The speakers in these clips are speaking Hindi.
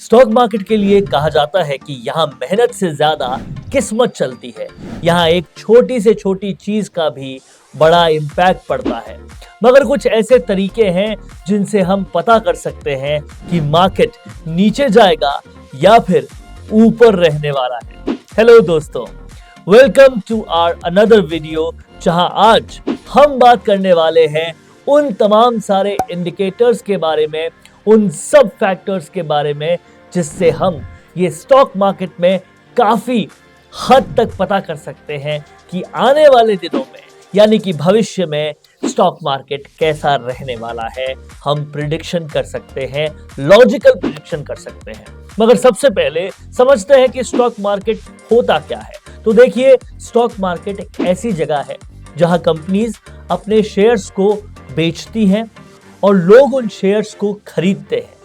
स्टॉक मार्केट के लिए कहा जाता है कि यहाँ मेहनत से ज्यादा किस्मत चलती है। यहाँ एक छोटी से छोटी चीज का भी बड़ा इम्पैक्ट पड़ता है। मगर कुछ ऐसे तरीके हैं जिनसे हम पता कर सकते हैं कि मार्केट नीचे जाएगा या फिर ऊपर रहने वाला है। हेलो दोस्तों, welcome to our another video, जहां आज हम बात करने वाले हैं उन तमाम सारे इंडिकेटर्स के बारे में, उन सब फैक्टर्स के बारे में जिससे हम ये स्टॉक मार्केट में काफी हद तक पता कर सकते हैं कि आने वाले दिनों में यानी कि भविष्य में स्टॉक मार्केट कैसा रहने वाला है। हम प्रिडिक्शन कर सकते हैं, लॉजिकल प्रिडिक्शन कर सकते हैं। मगर सबसे पहले समझते हैं कि स्टॉक मार्केट होता क्या है। तो देखिए, स्टॉक मार्केट एक ऐसी जगह है जहां कंपनीज अपने शेयर्स को बेचती हैं और लोग उन शेयर्स को खरीदते हैं।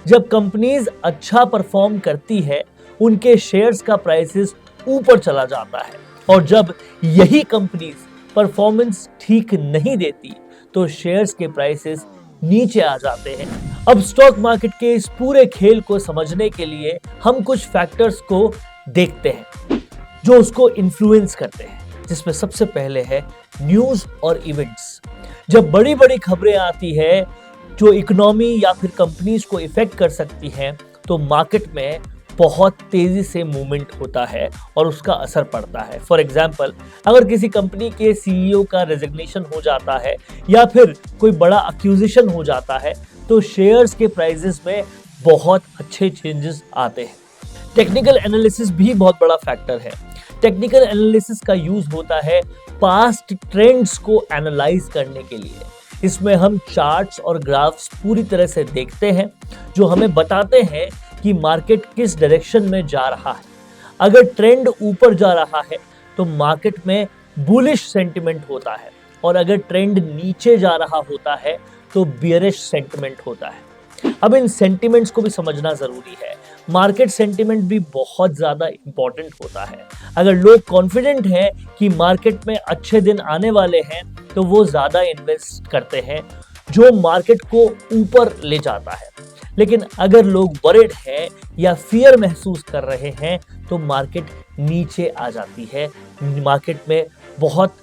जब कंपनीज अच्छा परफॉर्म करती है, उनके शेयर्स का प्राइसेस ऊपर चला जाता है, और जब यही कंपनीज परफॉर्मेंस ठीक नहीं देती तो शेयर्स के प्राइसेस नीचे आ जाते हैं। अब स्टॉक मार्केट के इस पूरे खेल को समझने के लिए हम कुछ फैक्टर्स को देखते हैं जो उसको इन्फ्लुएंस करते हैं, जिसमें सबसे पहले है न्यूज़ और इवेंट्स। जब बड़ी बड़ी खबरें आती है जो इकोनॉमी या फिर कंपनीज को इफेक्ट कर सकती हैं, तो मार्केट में बहुत तेजी से मूवमेंट होता है और उसका असर पड़ता है। फॉर एग्जाम्पल, अगर किसी कंपनी के सीईओ का रेजिग्नेशन हो जाता है या फिर कोई बड़ा एक्विजिशन हो जाता है, तो शेयर्स के प्राइसेस में बहुत अच्छे चेंजेस आते हैं। टेक्निकल एनालिसिस भी बहुत बड़ा फैक्टर है। टेक्निकल एनालिसिस का यूज होता है पास्ट ट्रेंड्स को एनालाइज करने के लिए। इसमें हम चार्ट्स और ग्राफ्स पूरी तरह से देखते हैं जो हमें बताते हैं कि मार्केट किस डायरेक्शन में जा रहा है। अगर ट्रेंड ऊपर जा रहा है तो मार्केट में बुलिश सेंटिमेंट होता है, और अगर ट्रेंड नीचे जा रहा होता है तो बियरिश सेंटिमेंट होता है। अब इन सेंटिमेंट्स को भी समझना जरूरी है। मार्केट सेंटिमेंट भी बहुत ज्यादा इंपॉर्टेंट होता है। अगर लोग कॉन्फिडेंट हैं कि मार्केट में अच्छे दिन आने वाले हैं तो वो ज्यादा इन्वेस्ट करते हैं, जो मार्केट को ऊपर ले जाता है। लेकिन अगर लोग वरिड हैं या फियर महसूस कर रहे हैं तो मार्केट नीचे आ जाती है, मार्केट में बहुत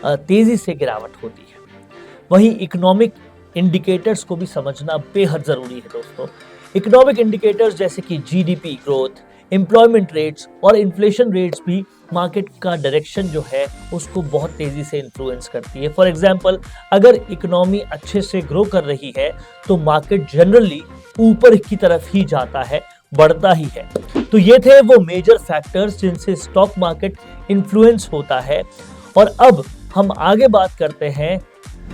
तेजी से गिरावट होती है। वहीं इकोनॉमिक इंडिकेटर्स को भी समझना बेहद जरूरी है दोस्तों। इकोनॉमिक इंडिकेटर्स जैसे कि जीडीपी ग्रोथ, एम्प्लॉयमेंट रेट्स और इन्फ्लेशन रेट्स भी मार्केट का डायरेक्शन जो है उसको बहुत तेजी से इन्फ्लुएंस करती है। फॉर एग्जांपल, अगर इकोनॉमी अच्छे से ग्रो कर रही है तो मार्केट जनरली ऊपर की तरफ ही जाता है, बढ़ता ही है। तो ये थे वो मेजर फैक्टर्स जिनसे स्टॉक मार्केट इन्फ्लुएंस होता है। और अब हम आगे बात करते हैं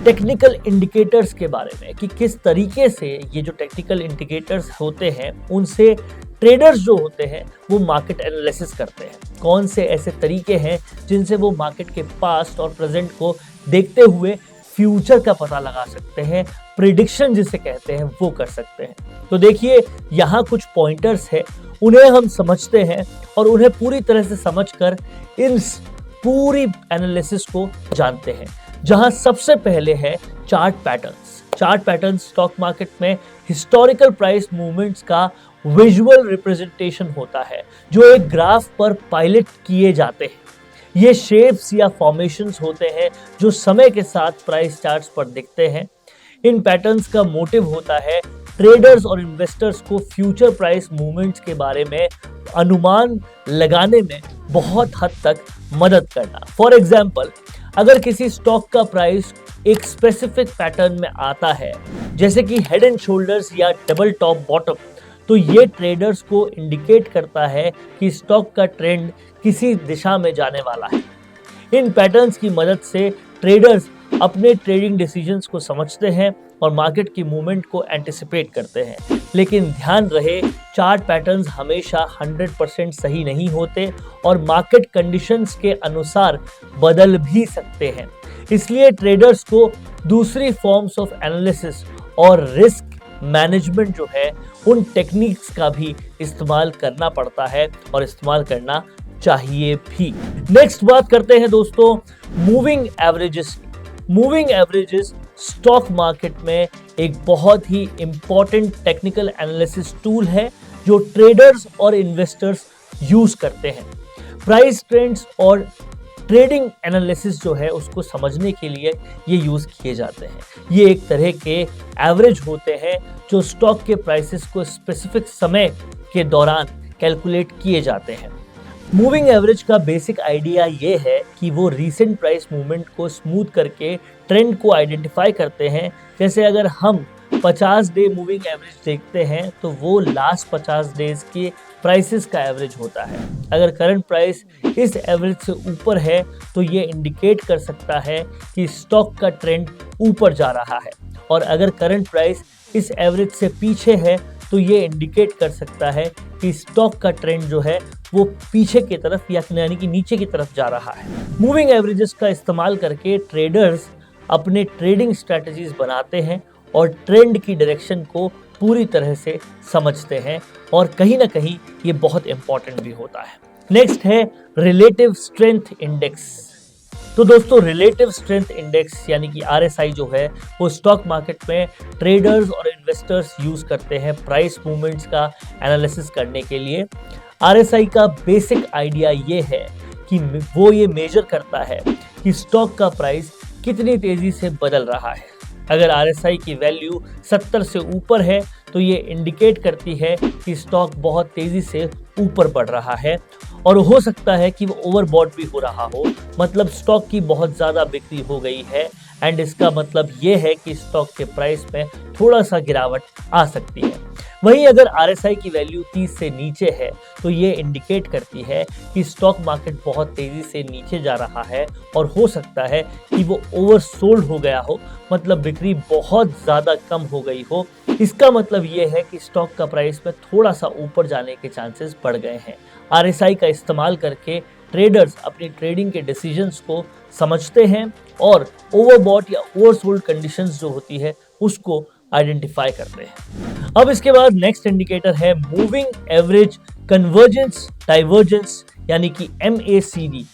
टेक्निकल इंडिकेटर्स के बारे में कि किस तरीके से ये जो टेक्निकल इंडिकेटर्स होते हैं उनसे ट्रेडर्स जो होते हैं वो मार्केट एनालिसिस करते हैं। कौन से ऐसे तरीके हैं जिनसे वो मार्केट के पास्ट और प्रेजेंट को देखते हुए फ्यूचर का पता लगा सकते हैं, प्रिडिक्शन जिसे कहते हैं वो कर सकते हैं। तो देखिए, यहाँ कुछ पॉइंटर्स हैं, उन्हें हम समझते हैं और उन्हें पूरी तरह से समझकर इन पूरी एनालिसिस को जानते हैं। जहां सबसे पहले है chart patterns. Chart patterns stock market में हिस्टोरिकल प्राइस मूवमेंट्स का विजुअल रिप्रेजेंटेशन होता है जो एक ग्राफ पर पायलट किए जाते हैं। ये शेप्स या फॉर्मेशंस होते हैं जो समय के साथ प्राइस चार्ट्स पर दिखते हैं। इन पैटर्न्स का मोटिव होता है ट्रेडर्स और इन्वेस्टर्स को फ्यूचर प्राइस मूवमेंट्स के बारे में अनुमान लगाने में बहुत हद तक मदद करना। फॉर एग्जाम्पल, अगर किसी स्टॉक का प्राइस एक स्पेसिफिक पैटर्न में आता है, जैसे कि हेड एंड शोल्डर्स या डबल टॉप बॉटम, तो ये ट्रेडर्स को इंडिकेट करता है कि स्टॉक का ट्रेंड किसी दिशा में जाने वाला है। इन पैटर्न्स की मदद से ट्रेडर्स अपने ट्रेडिंग डिसीजंस को समझते हैं और मार्केट की मूवमेंट को एंटिसिपेट करते हैं। लेकिन ध्यान रहे, चार्ट पैटर्न्स हमेशा 100% सही नहीं होते और मार्केट कंडीशंस के अनुसार बदल भी सकते हैं। इसलिए ट्रेडर्स को दूसरी फॉर्म्स ऑफ एनालिसिस और रिस्क मैनेजमेंट जो है उन टेक्निक्स का भी इस्तेमाल करना पड़ता है और इस्तेमाल करना चाहिए भी। नेक्स्ट बात करते हैं दोस्तों moving averages. Moving averages stock market में एक बहुत ही इंपॉर्टेंट टेक्निकल एनालिसिस टूल है जो ट्रेडर्स और इन्वेस्टर्स यूज करते हैं। प्राइस ट्रेंड्स और ट्रेडिंग एनालिसिस जो है उसको समझने के लिए ये यूज किए जाते हैं। ये एक तरह के एवरेज होते हैं जो स्टॉक के प्राइसेस को स्पेसिफिक समय के दौरान कैलकुलेट किए जाते हैं। मूविंग एवरेज का बेसिक आइडिया ये है कि वो रीसेंट प्राइस मूवमेंट को स्मूथ करके ट्रेंड को आइडेंटिफाई करते हैं। जैसे अगर हम 50 डे मूविंग एवरेज देखते हैं तो वो लास्ट 50 डेज के प्राइसेस का एवरेज होता है। अगर करंट प्राइस इस एवरेज से ऊपर है तो ये इंडिकेट कर सकता है कि स्टॉक का ट्रेंड ऊपर जा रहा है, और अगर करंट प्राइस इस एवरेज से पीछे है तो ये इंडिकेट कर सकता है कि स्टॉक का ट्रेंड जो है वो पीछे की तरफ यानी कि नीचे की तरफ जा रहा है। मूविंग एवरेजेस का इस्तेमाल करके ट्रेडर्स अपने ट्रेडिंग स्ट्रेटजीज बनाते हैं और ट्रेंड की डायरेक्शन को पूरी तरह से समझते हैं, और कहीं ना कहीं ये बहुत इंपॉर्टेंट भी होता है। नेक्स्ट है रिलेटिव स्ट्रेंथ इंडेक्स। तो दोस्तों, रिलेटिव स्ट्रेंथ इंडेक्स यानी कि RSI जो है वो स्टॉक मार्केट में ट्रेडर्स और इन्वेस्टर्स यूज करते हैं प्राइस मूवमेंट्स का एनालिसिस करने के लिए। RSI का बेसिक आइडिया ये है कि वो ये मेजर करता है कि स्टॉक का प्राइस कितनी तेजी से बदल रहा है। अगर RSI की वैल्यू 70 से ऊपर है तो ये इंडिकेट करती है कि स्टॉक बहुत तेजी से ऊपर बढ़ रहा है, और हो सकता है कि वो ओवरबॉट भी हो रहा हो, मतलब स्टॉक की बहुत ज़्यादा बिक्री हो गई है, एंड इसका मतलब ये है कि स्टॉक के प्राइस में थोड़ा सा गिरावट आ सकती है। वहीं अगर RSI की वैल्यू 30 से नीचे है तो ये इंडिकेट करती है कि स्टॉक मार्केट बहुत तेजी से नीचे जा रहा है, और हो सकता है कि वो ओवरसोल्ड हो गया हो, मतलब बिक्री बहुत ज़्यादा कम हो गई हो। इसका मतलब ये है कि स्टॉक का प्राइस में थोड़ा सा ऊपर जाने के चांसेस बढ़ गए हैं। RSI का इस्तेमाल करके ट्रेडर्स अपनी ट्रेडिंग के डिसीजंस को समझते हैं और ओवरबॉट या ओवरसोल्ड कंडीशंस जो होती है उसको आइडेंटिफाई करते हैं। अब इसके बाद नेक्स्ट इंडिकेटर है मूविंग एवरेज कन्वर्जेंस डाइवर्जेंस यानी कि MACD।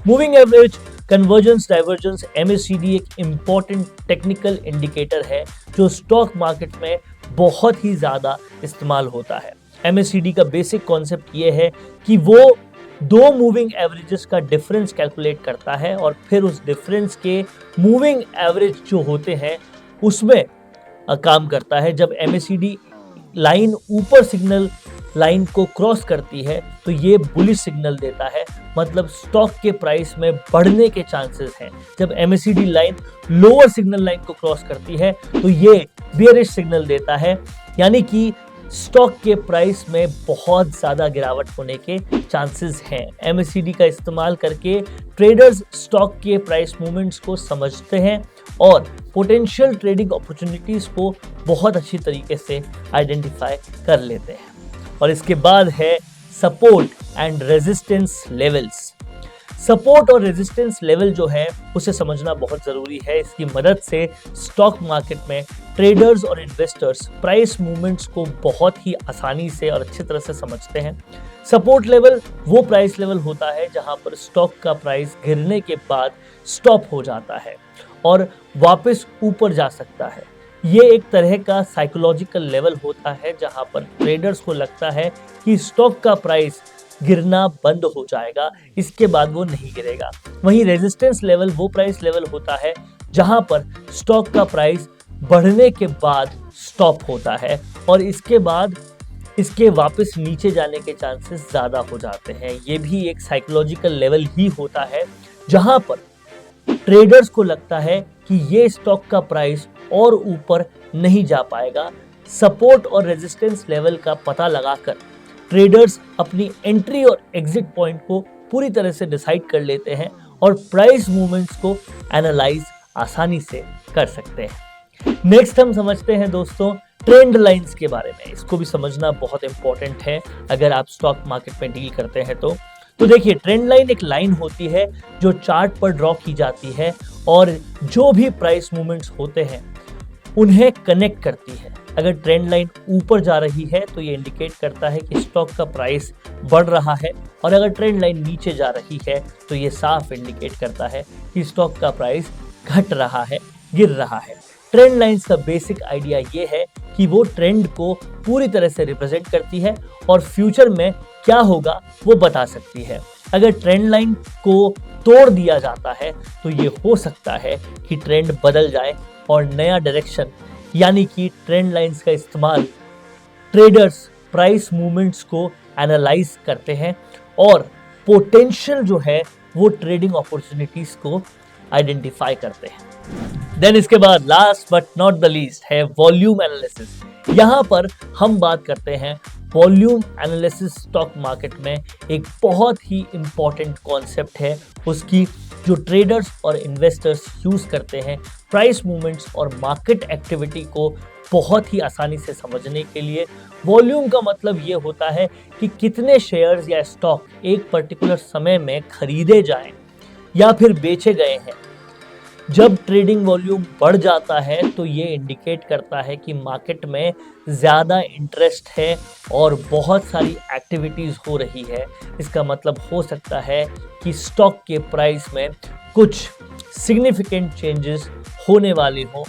Moving average convergence divergence MACD एक इम्पॉर्टेंट टेक्निकल इंडिकेटर है जो स्टॉक मार्केट में बहुत ही ज़्यादा इस्तेमाल होता है। MACD का बेसिक कॉन्सेप्ट ये है कि वो दो मूविंग एवरेजेस का डिफरेंस कैलकुलेट करता है और फिर उस डिफरेंस के मूविंग एवरेज जो होते हैं उसमें काम करता है। जब MACD लाइन ऊपर सिग्नल लाइन को क्रॉस करती है तो ये बुलिश सिग्नल देता है, मतलब स्टॉक के प्राइस में बढ़ने के चांसेस हैं। जब MACD line lower signal line को क्रॉस करती है तो ये बेयरिश सिग्नल देता है, यानी कि स्टॉक के प्राइस में बहुत ज़्यादा गिरावट होने के चांसेस हैं। MACD का इस्तेमाल करके ट्रेडर्स स्टॉक के प्राइस मूवमेंट्स को समझते हैं और पोटेंशियल ट्रेडिंग अपॉर्चुनिटीज़ को बहुत अच्छी तरीके से आइडेंटिफाई कर लेते हैं। और इसके बाद है support and resistance levels. Support और रेजिस्टेंस लेवल जो है उसे समझना बहुत ज़रूरी है। इसकी मदद से स्टॉक मार्केट में ट्रेडर्स और इन्वेस्टर्स प्राइस मूवमेंट्स को बहुत ही आसानी से और अच्छी तरह से समझते हैं। सपोर्ट लेवल वो प्राइस लेवल होता है जहां पर स्टॉक का प्राइस गिरने के बाद स्टॉप हो जाता है और वापस ऊपर जा सकता है। ये एक तरह का साइकोलॉजिकल लेवल होता है जहां पर ट्रेडर्स को लगता है कि स्टॉक का प्राइस गिरना बंद हो जाएगा, इसके बाद वो नहीं गिरेगा। वहीं रेजिस्टेंस लेवल वो प्राइस लेवल होता है जहां पर स्टॉक का प्राइस बढ़ने के बाद स्टॉप होता है और इसके बाद इसके वापस नीचे जाने के चांसेस ज़्यादा हो जाते हैं। ये भी एक साइकोलॉजिकल लेवल ही होता है जहां पर ट्रेडर्स को लगता है कि ये स्टॉक का प्राइस और ऊपर नहीं जा पाएगा। सपोर्ट और रेजिस्टेंस लेवल का पता लगाकर ट्रेडर्स अपनी एंट्री और एग्जिट पॉइंट को पूरी तरह से डिसाइड कर लेते हैं और प्राइस मूवमेंट्स को एनालाइज आसानी से कर सकते हैं। नेक्स्ट हम समझते हैं दोस्तों ट्रेंड लाइंस के बारे में। इसको भी समझना बहुत इंपॉर्टेंट है अगर आप स्टॉक मार्केट में डील करते हैं तो देखिए, ट्रेंड लाइन एक लाइन होती है जो चार्ट पर ड्रॉ की जाती है और जो भी प्राइस मूवमेंट्स होते हैं उन्हें कनेक्ट करती है। अगर ट्रेंड लाइन ऊपर जा रही है तो ये इंडिकेट करता है कि स्टॉक का प्राइस बढ़ रहा है, और अगर ट्रेंड लाइन नीचे जा रही है तो ये साफ इंडिकेट करता है कि स्टॉक का प्राइस घट रहा है, गिर रहा है। ट्रेंड लाइंस का बेसिक आइडिया ये है कि वो ट्रेंड को पूरी तरह से रिप्रेजेंट करती है और फ्यूचर में क्या होगा वो बता सकती है। अगर ट्रेंड लाइन को तोड़ दिया जाता है तो ये हो सकता है कि ट्रेंड बदल जाए और नया डायरेक्शन, यानी कि ट्रेंड लाइंस का इस्तेमाल ट्रेडर्स प्राइस मूवमेंट्स को एनालाइज करते हैं और पोटेंशियल जो है वो ट्रेडिंग अपॉर्चुनिटीज को आइडेंटिफाई करते हैं। देन इसके बाद last but not the least है वॉल्यूम एनालिसिस। यहाँ पर हम बात करते हैं वॉल्यूम एनालिसिस। स्टॉक मार्केट में एक बहुत ही इंपॉर्टेंट कॉन्सेप्ट है, उसकी जो ट्रेडर्स और इन्वेस्टर्स यूज करते हैं प्राइस मूवमेंट्स और मार्केट एक्टिविटी को बहुत ही आसानी से समझने के लिए। वॉल्यूम का मतलब ये होता है कि कितने शेयर्स या स्टॉक एक पर्टिकुलर समय में खरीदे जाएं या फिर बेचे गए हैं। जब ट्रेडिंग वॉल्यूम बढ़ जाता है तो ये इंडिकेट करता है कि मार्केट में ज़्यादा इंटरेस्ट है और बहुत सारी एक्टिविटीज़ हो रही है। इसका मतलब हो सकता है कि स्टॉक के प्राइस में कुछ सिग्निफिकेंट चेंजेस होने वाले हों।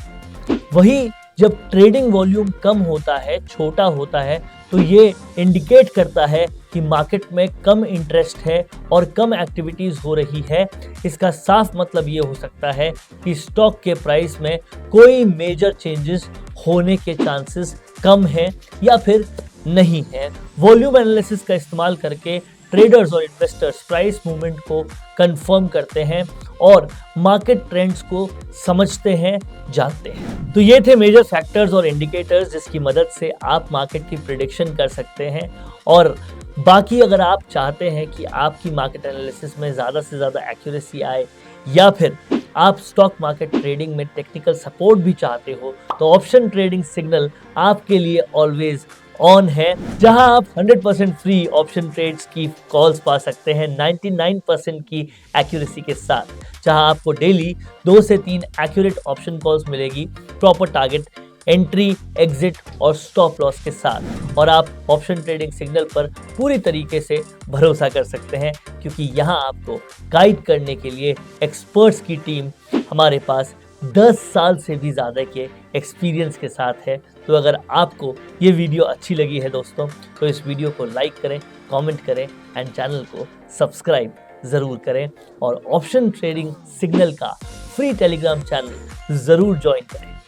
वही जब ट्रेडिंग वॉल्यूम कम होता है, छोटा होता है, तो ये इंडिकेट करता है कि मार्केट में कम इंटरेस्ट है और कम एक्टिविटीज़ हो रही है। इसका साफ मतलब ये हो सकता है कि स्टॉक के प्राइस में कोई मेजर चेंजेस होने के चांसेस कम हैं या फिर नहीं है। वॉल्यूम एनालिसिस का इस्तेमाल करके ट्रेडर्स और इन्वेस्टर्स प्राइस मूवमेंट को कंफर्म करते हैं और मार्केट ट्रेंड्स को समझते हैं, जानते हैं। तो ये थे मेजर फैक्टर्स और इंडिकेटर्स जिसकी मदद से आप मार्केट की प्रेडिक्शन कर सकते हैं। और बाकी अगर आप चाहते हैं कि आपकी मार्केट एनालिसिस में ज़्यादा से ज़्यादा एक्यूरेसी आए या फिर आप स्टॉक मार्केट ट्रेडिंग में टेक्निकल सपोर्ट भी चाहते हो, तो ऑप्शन ट्रेडिंग सिग्नल आपके लिए ऑलवेज ऑन है, जहां आप 100% फ्री ऑप्शन ट्रेड्स की कॉल्स पा सकते हैं 99% की एक्यूरेसी के साथ, जहां आपको डेली 2 से 3 एक्यूरेट ऑप्शन कॉल्स मिलेगी प्रॉपर टारगेट, एंट्री, एग्जिट और स्टॉप लॉस के साथ। और आप ऑप्शन ट्रेडिंग सिग्नल पर पूरी तरीके से भरोसा कर सकते हैं क्योंकि यहाँ आपको गाइड करने के लिए एक्सपर्ट्स की टीम हमारे पास 10 साल से भी ज़्यादा के एक्सपीरियंस के साथ है। तो अगर आपको ये वीडियो अच्छी लगी है दोस्तों, तो इस वीडियो को लाइक करें, कमेंट करें एंड चैनल को सब्सक्राइब ज़रूर करें और ऑप्शन ट्रेडिंग सिग्नल का फ्री टेलीग्राम चैनल ज़रूर ज्वाइन करें।